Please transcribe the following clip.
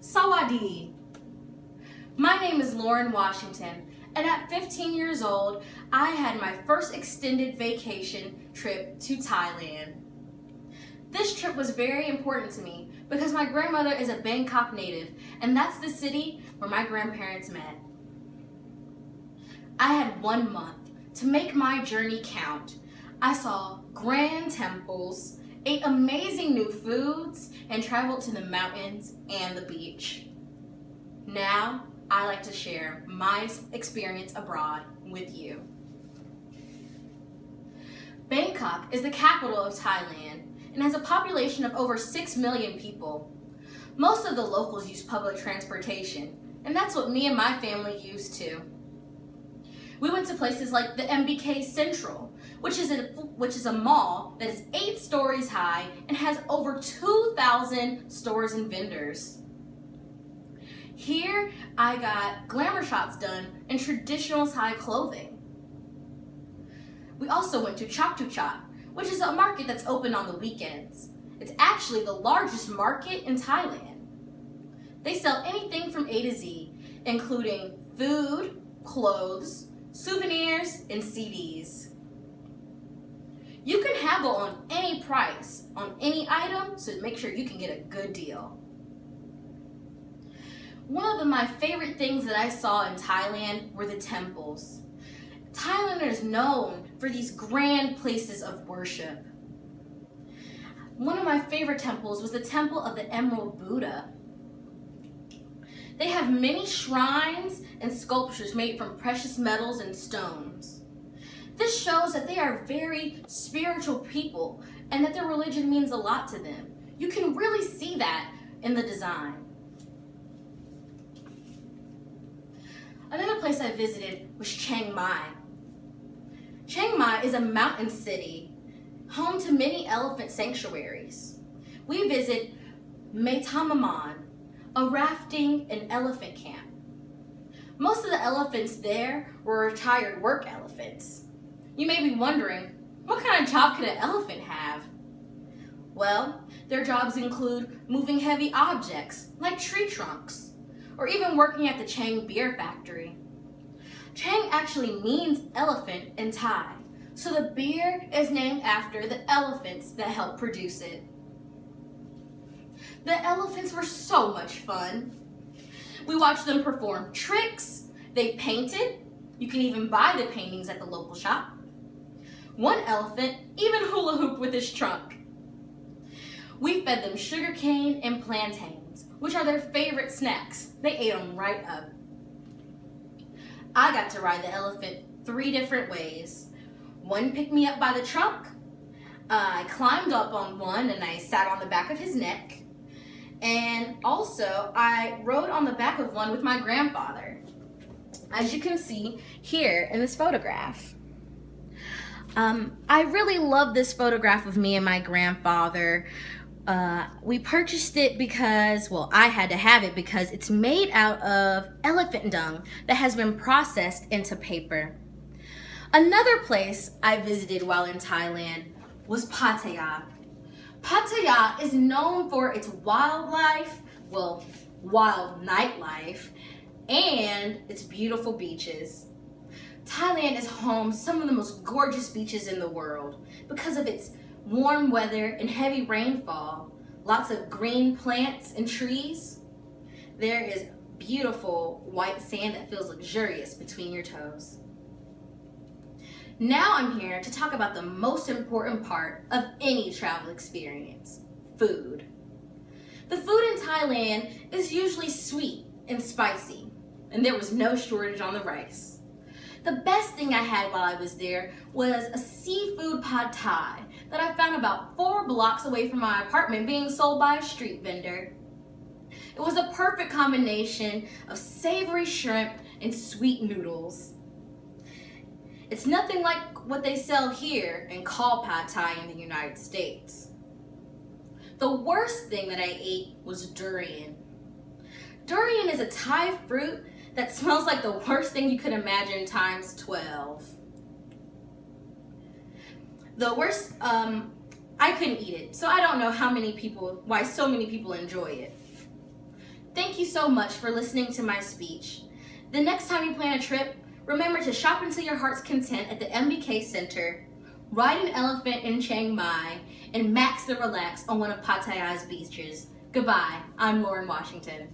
Sawadee. My name is Lauren Washington, and at 15 years old, I had my first extended vacation trip to Thailand. This trip was very important to me because my grandmother is a Bangkok native, and that's the city where my grandparents met. I had 1 month to make my journey count. I saw grand temples, ate amazing new foods, and traveled to the mountains and the beach. Now, I like to share my experience abroad with you. Bangkok is the capital of Thailand and has a population of over 6 million people. Most of the locals use public transportation, and that's what me and my family used too. We went to places like the MKT Central, which is a mall that is 8 stories high and has over 2,000 stores and vendors. Here, I got glamour shots done in traditional Thai clothing. We also went to Chak Chak, which is a market that's open on the weekends. It's actually the largest market in Thailand. They sell anything from A to Z, including food, clothes, souvenirs, and CDs. You can haggle on any price on any item, so make sure you can get a good deal. One of my favorite things that I saw in Thailand were the temples. Thailand is known for these grand places of worship. One of my favorite temples was the Temple of the Emerald Buddha. They have many shrines and sculptures made from precious metals and stones. This shows that they are very spiritual people and that their religion means a lot to them. You can really see that in the design. Another place I visited was Chiang Mai. Chiang Mai is a mountain city, home to many elephant sanctuaries. We visit Mae Tamaman, a rafting and elephant camp. Most of the elephants there were retired work elephants. You may be wondering, what kind of job could an elephant have? Well, their jobs include moving heavy objects like tree trunks, or even working at the Chang beer factory. Chang actually means elephant in Thai, so the beer is named after the elephants that help produce it. The elephants were so much fun. We watched them perform tricks, they painted, you can even buy the paintings at the local shop. One elephant even hula hooped with his trunk. We fed them sugarcane and plantains, which are their favorite snacks. They ate them right up. I got to ride the elephant 3 different ways. One picked me up by the trunk. I climbed up on one and I sat on the back of his neck. And also, I rode on the back of one with my grandfather, as you can see here in this photograph. I really love this photograph of me and my grandfather. We purchased it because, well, I had to have it because it's made out of elephant dung that has been processed into paper. Another place I visited while in Thailand was Pattaya. Pattaya is known for its wildlife, well, wild nightlife, and its beautiful beaches. Thailand is home to some of the most gorgeous beaches in the world because of its warm weather and heavy rainfall, lots of green plants and trees. There is beautiful white sand that feels luxurious between your toes. Now I'm here to talk about the most important part of any travel experience, food. The food in Thailand is usually sweet and spicy, and there was no shortage on the rice. The best thing I had while I was there was a seafood pad thai that I found about 4 blocks away from my apartment being sold by a street vendor. It was a perfect combination of savory shrimp and sweet noodles. It's nothing like what they sell here and call pad thai in the United States. The worst thing that I ate was durian. Durian is a Thai fruit that smells like the worst thing you could imagine times 12. The worst, I couldn't eat it, so I don't know why so many people enjoy it. Thank you so much for listening to my speech. The next time you plan a trip, remember to shop until your heart's content at the MBK Center, ride an elephant in Chiang Mai, and max the relax on one of Pattaya's beaches. Goodbye, I'm Lauren Washington.